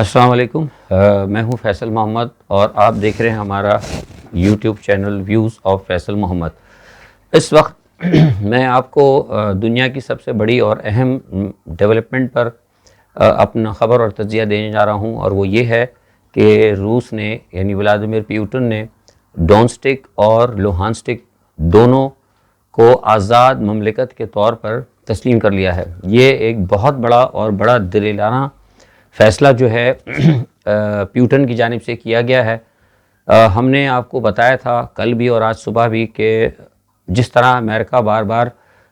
السلام علیکم، میں ہوں فیصل محمد اور آپ دیکھ رہے ہیں ہمارا YouTube channel views of Faisal Muhammad. اس وقت میں آپ کو دنیا کی سب سے بڑی اور اہم ڈیولپمنٹ پر اپنا خبر اور تجزیہ دینے جا رہا ہوں، اور وہ یہ ہے کہ روس نے یعنی ولادیمیر پیوٹن نے ڈونسٹک اور لوہانسٹک دونوں کو آزاد مملکت کے طور پر تسلیم کر لیا ہے۔ یہ ایک بہت بڑا اور بڑا دلیرانہ فیصلہ جو ہے پیوٹن کی جانب سے کیا گیا ہے۔ ہم نے آپ کو بتایا تھا کل بھی اور آج صبح بھی کہ جس طرح امریکہ بار بار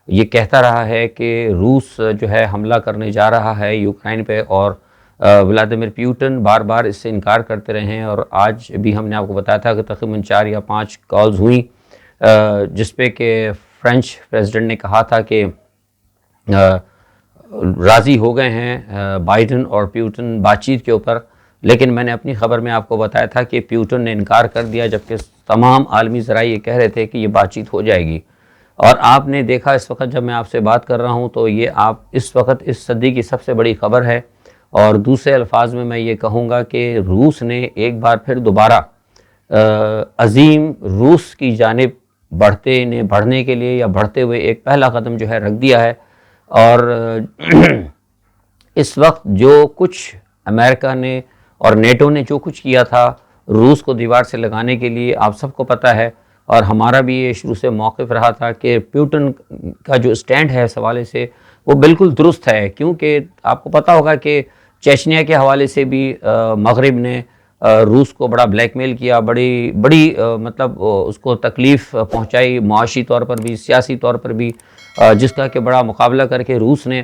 یہ کہتا رہا ہے کہ روس جو ہے حملہ کرنے جا رہا ہے یوکرائن پہ، اور ولادیمیر پیوٹن بار بار اس سے انکار کرتے رہے ہیں، اور آج بھی ہم نے آپ کو بتایا تھا کہ تقریباً 4 یا 5 کالز ہوئیں جس پہ کہ فرینچ پریزیڈنٹ نے کہا تھا کہ راضی ہو گئے ہیں بائیڈن اور پیوٹن بات چیت کے اوپر، لیکن میں نے اپنی خبر میں آپ کو بتایا تھا کہ پیوٹن نے انکار کر دیا، جبکہ تمام عالمی ذرائع یہ کہہ رہے تھے کہ یہ بات چیت ہو جائے گی۔ اور آپ نے دیکھا اس وقت جب میں آپ سے بات کر رہا ہوں تو یہ آپ اس وقت اس صدی کی سب سے بڑی خبر ہے، اور دوسرے الفاظ میں یہ کہوں گا کہ روس نے ایک بار پھر دوبارہ عظیم روس کی جانب بڑھنے کے لیے یا بڑھتے ہوئے ایک پہلا قدم جو ہے رکھ دیا ہے۔ اور اس وقت جو کچھ امریکہ نے اور نیٹو نے جو کچھ کیا تھا روس کو دیوار سے لگانے کے لیے، آپ سب کو پتہ ہے، اور ہمارا بھی یہ شروع سے موقف رہا تھا کہ پیوٹن کا جو سٹینڈ ہے اس حوالے سے وہ بالکل درست ہے، کیونکہ آپ کو پتہ ہوگا کہ چیچنیا کے حوالے سے بھی مغرب نے روس کو بڑا بلیک میل کیا، بڑی مطلب اس کو تکلیف پہنچائی، معاشی طور پر بھی سیاسی طور پر بھی، جس کا کہ بڑا مقابلہ کر کے روس نے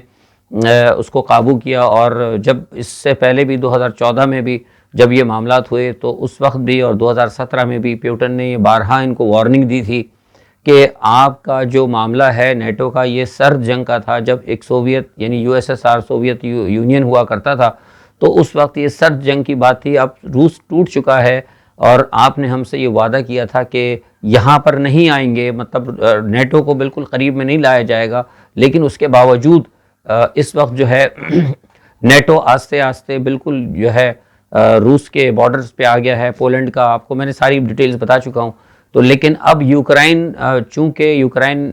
اس کو قابو کیا۔ اور جب اس سے پہلے بھی 2014 میں بھی جب یہ معاملات ہوئے تو اس وقت بھی، اور 2017 میں بھی پیوٹن نے یہ بارہا ان کو وارننگ دی تھی کہ آپ کا جو معاملہ ہے نیٹو کا یہ سرد جنگ کا تھا، جب ایک سوویت یعنی USSR سوویت یونین ہوا کرتا تھا تو اس وقت یہ سرد جنگ کی بات تھی۔ اب روس ٹوٹ چکا ہے، اور آپ نے ہم سے یہ وعدہ کیا تھا کہ یہاں پر نہیں آئیں گے، مطلب نیٹو کو بالکل قریب میں نہیں لایا جائے گا، لیکن اس کے باوجود اس وقت جو ہے نیٹو آہستہ آہستہ بالکل جو ہے روس کے بارڈرز پہ آ گیا ہے۔ پولینڈ کا آپ کو میں نے ساری ڈیٹیلز بتا چکا ہوں۔ تو لیکن اب یوکرائن، چونکہ یوکرائن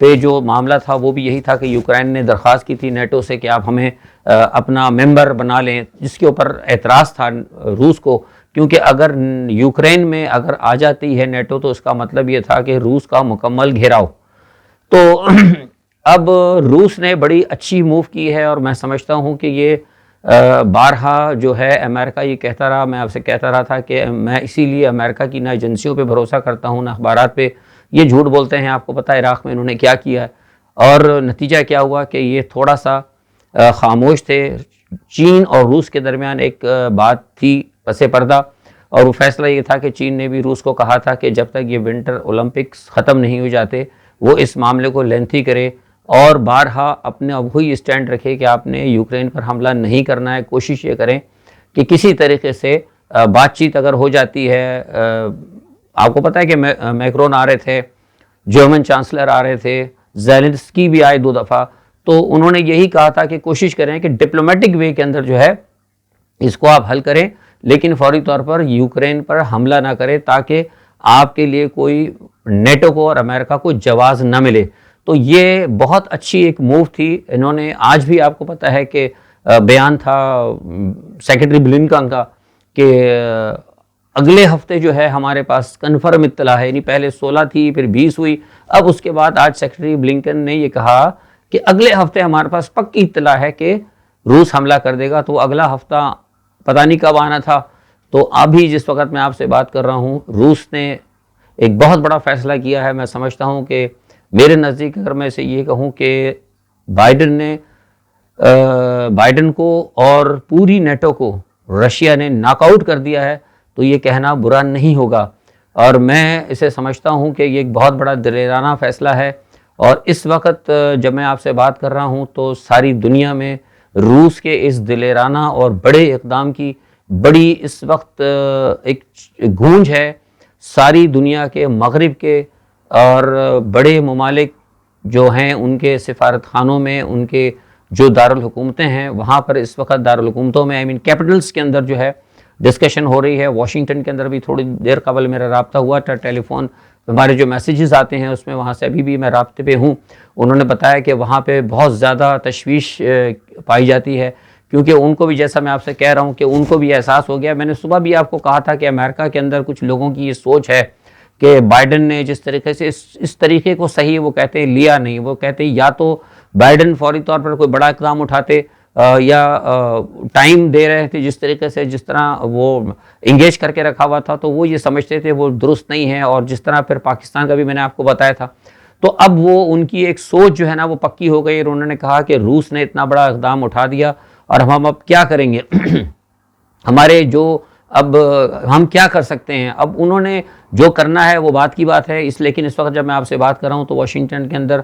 پہ جو معاملہ تھا وہ بھی یہی تھا کہ یوکرائن نے درخواست کی تھی نیٹو سے کہ آپ ہمیں اپنا ممبر بنا لیں، جس کے اوپر اعتراض تھا روس کو، کیونکہ اگر یوکرائن میں اگر آ جاتی ہے نیٹو تو اس کا مطلب یہ تھا کہ روس کا مکمل گھیراؤ۔ تو اب روس نے بڑی اچھی موو کی ہے، اور میں سمجھتا ہوں کہ یہ بارہا جو ہے امریکہ یہ کہتا رہا، میں آپ سے کہتا رہا تھا کہ میں اسی لیے امریکہ کی نہ ایجنسیوں پہ بھروسہ کرتا ہوں نہ اخبارات پہ، یہ جھوٹ بولتے ہیں۔ آپ کو پتہ ہے عراق میں انہوں نے کیا کیا ہے، اور نتیجہ کیا ہوا کہ یہ تھوڑا سا خاموش تھے۔ چین اور روس کے درمیان ایک بات تھی پس پردہ، اور وہ فیصلہ یہ تھا کہ چین نے بھی روس کو کہا تھا کہ جب تک یہ ونٹر اولمپکس ختم نہیں ہو جاتے وہ اس معاملے کو لینتھی کرے، اور بارہا اپنے اب وہی اسٹینڈ رکھے کہ آپ نے یوکرین پر حملہ نہیں کرنا ہے۔ کوشش یہ کریں کہ کسی طریقے سے بات چیت اگر ہو جاتی ہے، آپ کو پتہ ہے کہ میکرون آ رہے تھے، جرمن چانسلر آ رہے تھے، زیلنسکی بھی آئے 2 دفعہ، تو انہوں نے یہی کہا تھا کہ کوشش کریں کہ ڈپلومیٹک وے کے اندر جو ہے اس کو آپ حل کریں، لیکن فوری طور پر یوکرین پر حملہ نہ کریں تاکہ آپ کے لیے کوئی نیٹو کو اور امریکہ کو جواز نہ ملے۔ تو یہ بہت اچھی ایک موو تھی۔ انہوں نے آج بھی آپ کو پتہ ہے کہ بیان تھا سیکرٹری بلنکن کا کہ اگلے ہفتے جو ہے ہمارے پاس کنفرم اطلاع ہے، یعنی پہلے 16 تھی پھر 20 ہوئی، اب اس کے بعد آج سیکرٹری بلنکن نے یہ کہا کہ اگلے ہفتے ہمارے پاس پکی اطلاع ہے کہ روس حملہ کر دے گا۔ تو اگلا ہفتہ پتہ نہیں کب آنا تھا، تو ابھی جس وقت میں آپ سے بات کر رہا ہوں روس نے ایک بہت بڑا فیصلہ کیا ہے۔ میں سمجھتا ہوں کہ میرے نزدیک اگر میں سے یہ کہوں کہ بائیڈن کو اور پوری نیٹو کو رشیا نے ناک آؤٹ کر دیا ہے، تو یہ کہنا برا نہیں ہوگا، اور میں اسے سمجھتا ہوں کہ یہ ایک بہت بڑا دلیرانہ فیصلہ ہے۔ اور اس وقت جب میں آپ سے بات کر رہا ہوں تو ساری دنیا میں روس کے اس دلیرانہ اور بڑے اقدام کی بڑی اس وقت ایک گونج ہے۔ ساری دنیا کے مغرب کے اور بڑے ممالک جو ہیں ان کے سفارت خانوں میں، ان کے جو دارالحکومتیں ہیں وہاں پر اس وقت دارالحکومتوں میں کیپٹلس کے اندر جو ہے ڈسکشن ہو رہی ہے. واشنگٹن کے اندر بھی تھوڑی دیر قبل میرا رابطہ ہوا تھا, ٹیلی فون ہمارے جو میسیجز آتے ہیں اس میں وہاں سے ابھی بھی میں رابطے پہ ہوں. انہوں نے بتایا کہ وہاں پہ بہت زیادہ تشویش پائی جاتی ہے, کیونکہ ان کو بھی, جیسا میں آپ سے کہہ رہا ہوں کہ ان کو بھی احساس ہو گیا. میں نے صبح بھی آپ کو کہا تھا کہ امریکہ کے اندر کچھ لوگوں کی یہ سوچ ہے کہ بائیڈن نے جس طریقے سے اس طریقے کو صحیح وہ کہتے ہیں لیا نہیں. وہ کہتے ہیں یا تو بائیڈن فوری طور پر کوئی بڑا اقدام اٹھاتے یا ٹائم دے رہے تھے, جس طریقے سے جس طرح وہ انگیج کر کے رکھا ہوا تھا تو وہ یہ سمجھتے تھے وہ درست نہیں ہے. اور جس طرح پھر پاکستان کا بھی میں نے آپ کو بتایا تھا, تو اب وہ ان کی ایک سوچ جو ہے نا وہ پکی ہو گئی. اور انہوں نے کہا کہ روس نے اتنا بڑا اقدام اٹھا دیا اور ہم اب کیا کریں گے ہمارے جو اب ہم کیا کر سکتے ہیں. اب انہوں نے جو کرنا ہے وہ بات کی بات ہے. لیکن اس وقت جب میں آپ سے بات کر رہا ہوں تو واشنگٹن کے اندر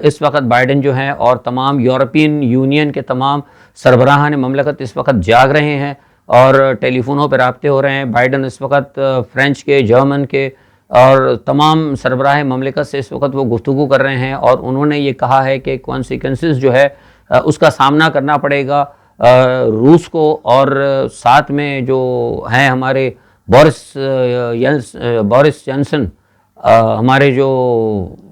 اس وقت بائیڈن جو ہیں اور تمام یورپین یونین کے تمام سربراہان مملکت اس وقت جاگ رہے ہیں اور ٹیلی فونوں پہ رابطے ہو رہے ہیں. بائیڈن اس وقت فرینچ کے, جرمن کے اور تمام سربراہ مملکت سے اس وقت وہ گفتگو کر رہے ہیں. اور انہوں نے یہ کہا ہے کہ کانسیکوینسز جو ہے اس کا سامنا کرنا پڑے گا روس کو. اور ساتھ میں جو ہیں ہمارے بورس جانسن, ہمارے جو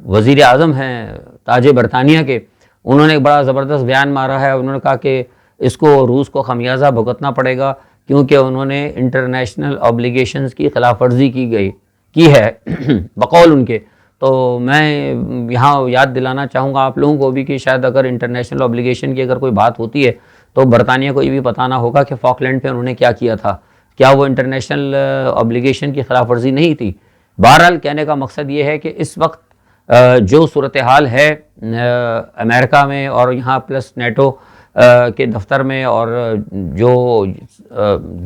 وزیر اعظم ہیں تاج برطانیہ کے, انہوں نے ایک بڑا زبردست بیان مارا ہے. انہوں نے کہا کہ اس کو روس کو خمیازہ بھگتنا پڑے گا کیونکہ انہوں نے انٹرنیشنل آبلیگیشنز کی خلاف ورزی کی ہے بقول ان کے. تو میں یہاں یاد دلانا چاہوں گا آپ لوگوں کو بھی کہ شاید اگر انٹرنیشنل آبلیگیشن کی اگر کوئی بات ہوتی ہے تو برطانیہ کو یہ بھی پتہ نہ ہوگا کہ فاکلینڈ پہ انہوں نے کیا کیا تھا. کیا وہ انٹرنیشنل آبلیگیشن کی خلاف ورزی نہیں تھی؟ بہرحال کہنے کا مقصد یہ ہے کہ اس وقت جو صورتحال ہے امریکہ میں اور یہاں پلس نیٹو کے دفتر میں اور جو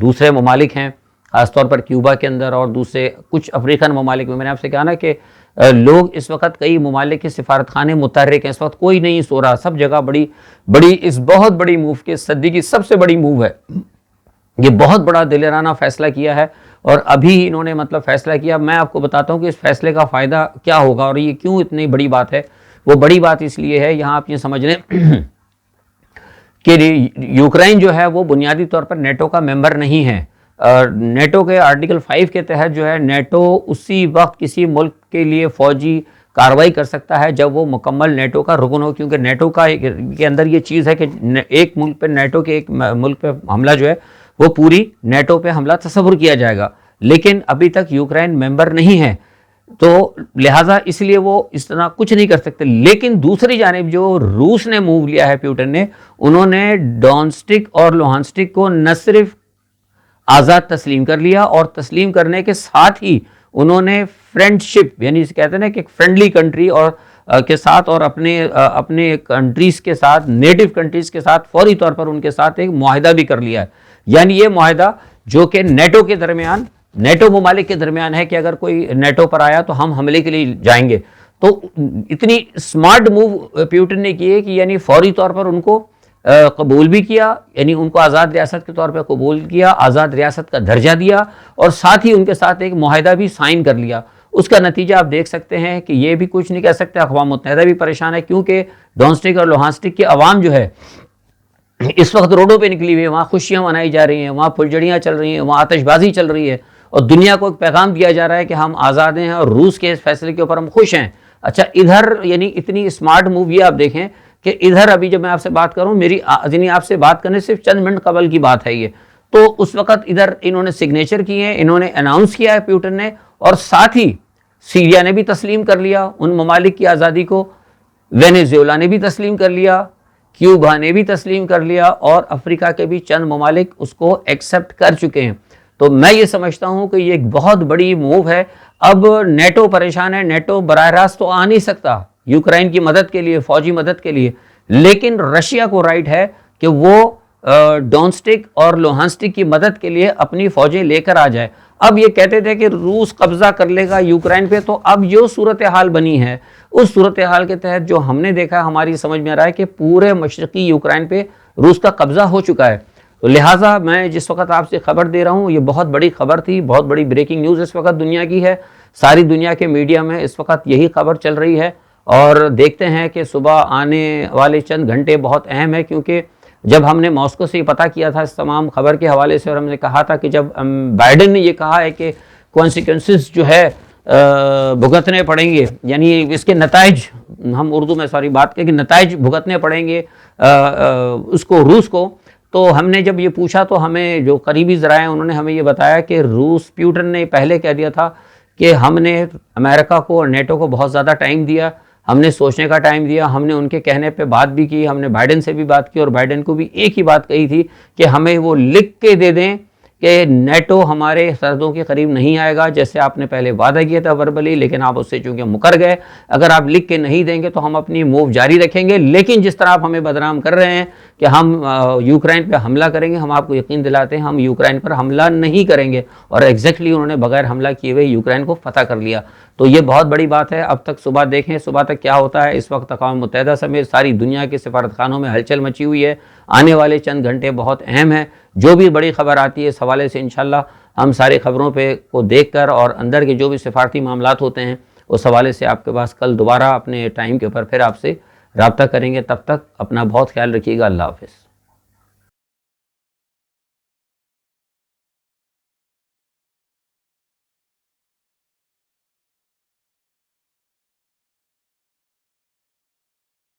دوسرے ممالک ہیں خاص طور پر کیوبا کے اندر اور دوسرے کچھ افریقن ممالک میں, میں نے آپ سے کہا نا کہ لوگ اس وقت کئی ممالک کے سفارت خانے متحرک ہیں. اس وقت کوئی نہیں سو رہا, سب جگہ بڑی اس بہت بڑی موو کے صدی کی سب سے بڑی موو ہے. یہ بہت بڑا دلیرانہ فیصلہ کیا ہے اور ابھی انہوں نے مطلب فیصلہ کیا. میں آپ کو بتاتا ہوں کہ اس فیصلے کا فائدہ کیا ہوگا اور یہ کیوں اتنی بڑی بات ہے. وہ بڑی بات اس لیے ہے, یہاں آپ یہ سمجھ لیں کہ یوکرائن جو ہے وہ بنیادی طور پر نیٹو کا ممبر نہیں ہے. نیٹو کے آرٹیکل 5 کے تحت جو ہے نیٹو اسی وقت کسی ملک کے لیے فوجی کارروائی کر سکتا ہے جب وہ مکمل نیٹو کا رکن ہو, کیونکہ نیٹو کا کے اندر یہ چیز ہے کہ ایک ملک پہ نیٹو کے ایک ملک پہ حملہ جو ہے وہ پوری نیٹو پہ حملہ تصور کیا جائے گا. لیکن ابھی تک یوکرائن ممبر نہیں ہے تو لہٰذا اس لیے وہ اس طرح کچھ نہیں کر سکتے. لیکن دوسری جانب جو روس نے موو لیا ہے پیوٹن نے, انہوں نے ڈونسٹک اور لوہانسٹک کو نہ صرف آزاد تسلیم کر لیا اور تسلیم کرنے کے ساتھ ہی انہوں نے فرینڈ شپ یعنی کہتے ہیں نا کہ ایک فرینڈلی کنٹری اور کے ساتھ اور اپنے کنٹریز کے ساتھ نیٹو کنٹریز کے ساتھ فوری طور پر ان کے ساتھ ایک معاہدہ بھی کر لیا ہے. یعنی یہ معاہدہ جو کہ نیٹو کے درمیان نیٹو ممالک کے درمیان ہے کہ اگر کوئی نیٹو پر آیا تو ہم حملے کے لیے جائیں گے. تو اتنی اسمارٹ موو پیوٹن نے کی ہے کہ یعنی فوری طور پر ان کو قبول بھی کیا, یعنی ان کو آزاد ریاست کے طور پہ قبول کیا, آزاد ریاست کا درجہ دیا اور ساتھ ہی ان کے ساتھ ایک معاہدہ بھی سائن کر لیا. اس کا نتیجہ آپ دیکھ سکتے ہیں کہ یہ بھی کچھ نہیں کہہ سکتے, اقوام متحدہ بھی پریشان ہے کیونکہ ڈونسٹک اور لوہانسٹک کی عوام جو ہے اس وقت روڈوں پہ نکلی ہوئی ہے. وہاں خوشیاں منائی جا رہی ہیں, وہاں پھلجھڑیاں چل رہی ہیں, وہاں آتش بازی چل رہی ہے اور دنیا کو ایک پیغام دیا جا رہا ہے کہ ہم آزاد ہیں اور روس کے اس فیصلے کے اوپر ہم خوش ہیں. اچھا ادھر یعنی اتنی اسمارٹ موو یہ آپ دیکھیں کہ ادھر ابھی جب میں آپ سے بات کروں میری یعنی آپ سے بات کرنے صرف چند منٹ قبل کی بات ہے یہ, تو اس وقت ادھر انہوں نے سگنیچر کیے ہیں, انہوں نے اناؤنس کیا ہے پیوٹن نے, اور ساتھ ہی سیریا نے بھی تسلیم کر لیا ان ممالک کی آزادی کو, وینیزویلا نے بھی تسلیم کر لیا, کیوبا نے بھی تسلیم کر لیا اور افریقہ کے بھی چند ممالک اس کو ایکسیپٹ کر چکے ہیں. تو میں یہ سمجھتا ہوں کہ یہ ایک بہت بڑی موو ہے. اب نیٹو پریشان ہے, نیٹو براہ راست تو آ نہیں سکتا یوکرائن کی مدد کے لیے, فوجی مدد کے لیے, لیکن رشیا کو رائٹ ہے کہ وہ ڈونسٹک اور لوہانسٹک کی مدد کے لیے اپنی فوجیں لے کر آ جائے. اب یہ کہتے تھے کہ روس قبضہ کر لے گا یوکرائن پہ, تو اب جو صورتحال بنی ہے اس صورتحال کے تحت جو ہم نے دیکھا ہماری سمجھ میں آ رہا ہے کہ پورے مشرقی یوکرائن پہ روس کا قبضہ ہو چکا ہے. تو لہٰذا میں جس وقت آپ سے خبر دے رہا ہوں یہ بہت بڑی خبر تھی, بہت بڑی بریکنگ نیوز اس وقت دنیا کی ہے. ساری دنیا کے میڈیا میں اس وقت یہی خبر چل رہی ہے اور دیکھتے ہیں کہ صبح آنے والے چند گھنٹے بہت اہم ہے، کیونکہ جب ہم نے ماسکو سے یہ پتہ کیا تھا اس تمام خبر کے حوالے سے، اور ہم نے کہا تھا کہ جب بائیڈن نے یہ کہا ہے کہ کانسیکوینسز جو ہے بھگتنے پڑیں گے، یعنی اس کے نتائج، ہم اردو میں سوری بات کہ نتائج بھگتنے پڑیں گے اس کو، روس کو، تو ہم نے جب یہ پوچھا تو ہمیں جو قریبی ذرائع ہیں انہوں نے ہمیں یہ بتایا کہ پیوٹن نے پہلے کہہ دیا تھا کہ ہم نے امریکہ کو اور نیٹو کو بہت زیادہ ٹائم دیا، ہم نے سوچنے کا ٹائم دیا، ہم نے ان کے کہنے پہ بات بھی کی، ہم نے بائیڈن سے بھی بات کی، اور بائیڈن کو بھی ایک ہی بات کہی تھی کہ ہمیں وہ لکھ کے دے دیں کہ نیٹو ہمارے سرحدوں کے قریب نہیں آئے گا، جیسے آپ نے پہلے وعدہ کیا تھا وربلی، لیکن آپ اس سے چونکہ مکر گئے، اگر آپ لکھ کے نہیں دیں گے تو ہم اپنی موو جاری رکھیں گے، لیکن جس طرح آپ ہمیں بدنام کر رہے ہیں کہ ہم یوکرین پہ حملہ کریں گے، ہم آپ کو یقین دلاتے ہیں ہم یوکرین پر حملہ نہیں کریں گے، اور ایگزیکٹلی انہوں نے بغیر حملہ کیے ہوئے یوکرین کو فتح کر لیا۔ تو یہ بہت بڑی بات ہے۔ اب تک صبح دیکھیں صبح تک کیا ہوتا ہے، اس وقت اقوام متحدہ سمیت ساری دنیا کے سفارتخانوں میں ہلچل مچی ہوئی ہے، آنے والے چند گھنٹے بہت اہم ہیں، جو بھی بڑی خبر آتی ہے اس حوالے سے انشاءاللہ ہم ساری خبروں پہ کو دیکھ کر اور اندر کے جو بھی سفارتی معاملات ہوتے ہیں اس حوالے سے آپ کے پاس کل دوبارہ اپنے ٹائم کے اوپر پھر آپ سے رابطہ کریں گے۔ تب تک اپنا بہت خیال رکھیے گا۔ اللہ حافظ۔